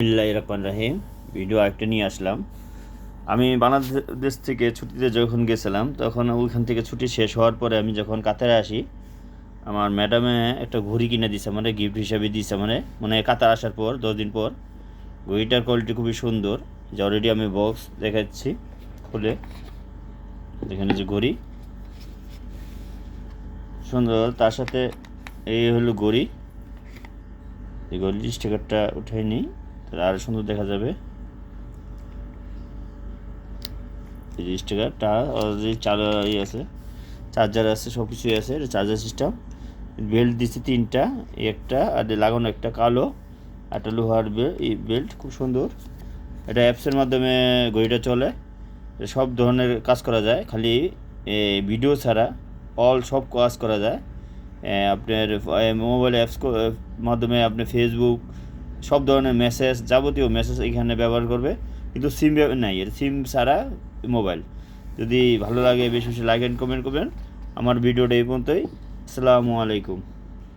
বিসমিল্লাহির রহমানির রহিম। ভিডিও একটা নিয়ে আসলাম। আমি বাংলাদেশ থেকে ছুটিতে যখন গেছিলাম তখন ওইখান থেকে ছুটি শেষ হওয়ার পরে আমি যখন কাতারে আসি, আমার ম্যাডামে একটা ঘড়ি কিনে দিছে, মানে গিফট হিসাবে দিছে, মানে কাতার আসার পর 10 দিন পর। ঘড়িটার কোয়ালিটি খুবই সুন্দর, যে অলরেডি আমি বক্স দেখাচ্ছি খুলে। এখানে যে ঘড়ি সুন্দর, তার সাথে এই হলো ঘড়ি। এই ঘড়ির স্টিকারটা উঠাই নিই, তাহলে আরও সুন্দর দেখা যাবে। এই যে স্টিকারটা অলরেডি আছে, চার্জার আছে, সব কিছুই আছে। এটা চার্জার সিস্টেম। বেল্ট দিচ্ছে 3টা, একটা আর লাগানো একটা কালো, একটা লোহার বেল্ট, খুব সুন্দর। এটা অ্যাপসের মাধ্যমে ঘড়িটা চলে, সব ধরনের কাজ করা যায়, খালি ভিডিও ছাড়া সব কাজ করা যায়। আপনার মোবাইল অ্যাপস মাধ্যমে আপনি ফেসবুক, সব ধরনের মেসেজ, যাবতীয় মেসেজ এখানে ব্যবহার করবে, কিন্তু সিম নাই, এর সিম ছাড়া মোবাইল। যদি ভালো লাগে বেশি বেশি লাইক অ্যান্ড কমেন্ট করবেন। আমার ভিডিওটা এই পর্যন্তই। আসসালামু আলাইকুম।